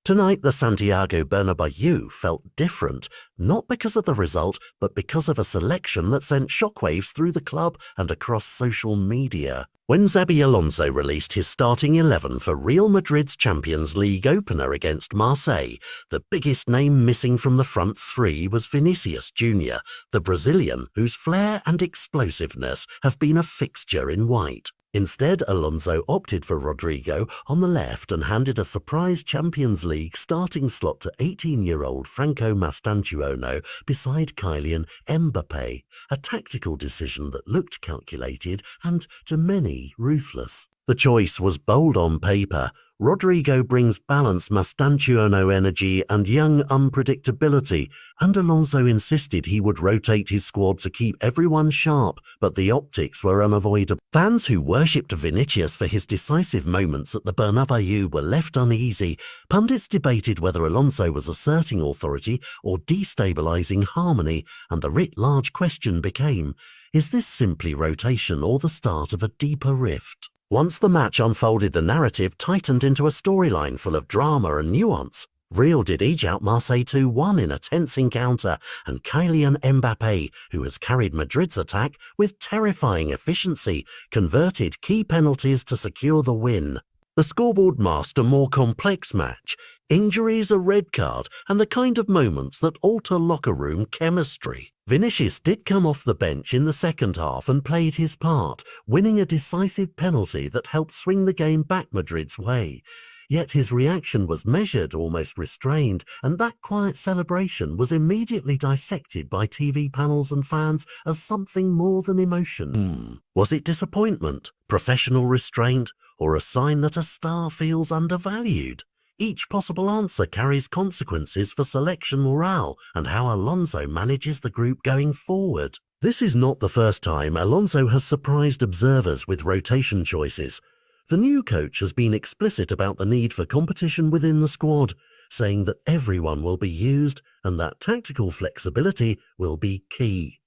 Tonight, the Santiago Bernabéu felt different, not because of the result, but because of a selection that sent shockwaves through the club and across social media. When Xabi Alonso released his starting 11 for Real Madrid's Champions League opener against Marseille, the biggest name missing from the front three was Vinícius Jr., the Brazilian whose flair and explosiveness have been a fixture in white. Instead, Alonso opted for Rodrigo on the left and handed a surprise Champions League starting slot to 18-year-old Franco Mastantuono beside Kylian Mbappé, a tactical decision that looked calculated and, to many, ruthless. The choice was bold on paper. Rodrigo brings balanced Mastantuono energy and young unpredictability, and Alonso insisted he would rotate his squad to keep everyone sharp, but the optics were unavoidable. Fans who worshipped Vinícius for his decisive moments at the Bernabéu were left uneasy. Pundits debated whether Alonso was asserting authority or destabilising harmony, and the writ large question became, is this simply rotation or the start of a deeper rift? Once the match unfolded, the narrative tightened into a storyline full of drama and nuance. Real did edge out Marseille 2-1 in a tense encounter, and Kylian Mbappé, who has carried Madrid's attack with terrifying efficiency, converted key penalties to secure the win. The scoreboard masked a more complex match, injuries, a red card, and the kind of moments that alter locker room chemistry. Vinícius did come off the bench in the second half and played his part, winning a decisive penalty that helped swing the game back Madrid's way. Yet his reaction was measured, almost restrained, and that quiet celebration was immediately dissected by TV panels and fans as something more than emotion. Was it disappointment, professional restraint, or a sign that a star feels undervalued? Each possible answer carries consequences for selection morale and how Alonso manages the group going forward. This is not the first time Alonso has surprised observers with rotation choices. The new coach has been explicit about the need for competition within the squad, saying that everyone will be used and that tactical flexibility will be key.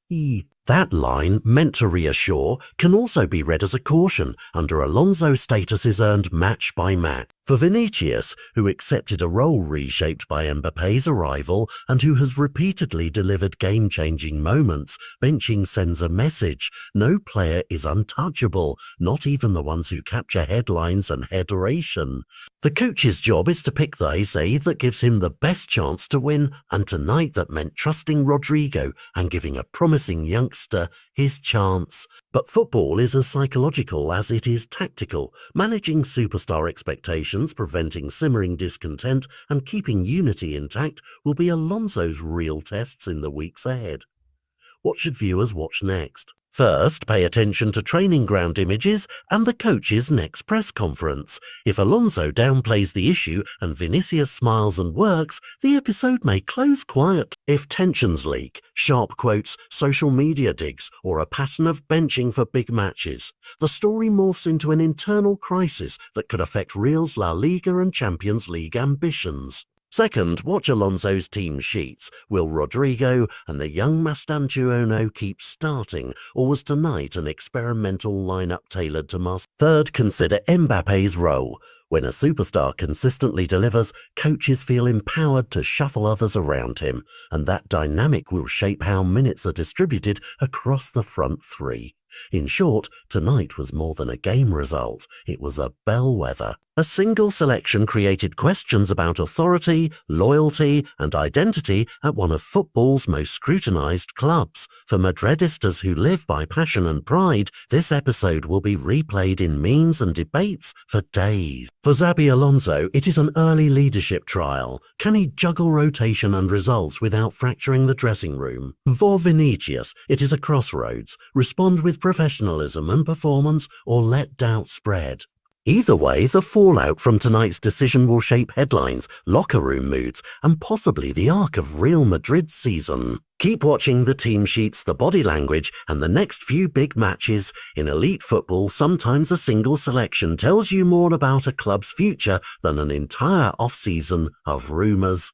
That line, meant to reassure, can also be read as a caution under Alonso's status is earned match by match. For Vinícius, who accepted a role reshaped by Mbappé's arrival and who has repeatedly delivered game-changing moments, benching sends a message. No player is untouchable, not even the ones who capture headlines and headeration. The coach's job is to pick the essay that gives him the best chance to win, and tonight that meant trusting Rodrigo and giving a promising youngster his chance. But football is as psychological as it is tactical. Managing superstar expectations, preventing simmering discontent, and keeping unity intact will be Alonso's real tests in the weeks ahead. What should viewers watch next? First, pay attention to training ground images and the coach's next press conference. If Alonso downplays the issue and Vinícius smiles and works, the episode may close quiet. If tensions leak, sharp quotes, social media digs, or a pattern of benching for big matches, the story morphs into an internal crisis that could affect Real's La Liga and Champions League ambitions. Second, watch Alonso's team sheets. Will Rodrigo and the young Mastantuono keep starting, or was tonight an experimental lineup tailored to Marseille? Third, consider Mbappé's role. When a superstar consistently delivers, coaches feel empowered to shuffle others around him, and that dynamic will shape how minutes are distributed across the front three. In short, tonight was more than a game result, it was a bellwether. A single selection created questions about authority, loyalty, and identity at one of football's most scrutinised clubs. For Madridistas who live by passion and pride, this episode will be replayed in memes and debates for days. For Xabi Alonso, it is an early leadership trial. Can he juggle rotation and results without fracturing the dressing room? For Vinícius, it is a crossroads. Respond with professionalism and performance, or let doubt spread. Either way, the fallout from tonight's decision will shape headlines, locker room moods, and possibly the arc of Real Madrid's season. Keep watching the team sheets, the body language, and the next few big matches. In elite football, sometimes a single selection tells you more about a club's future than an entire off-season of rumours.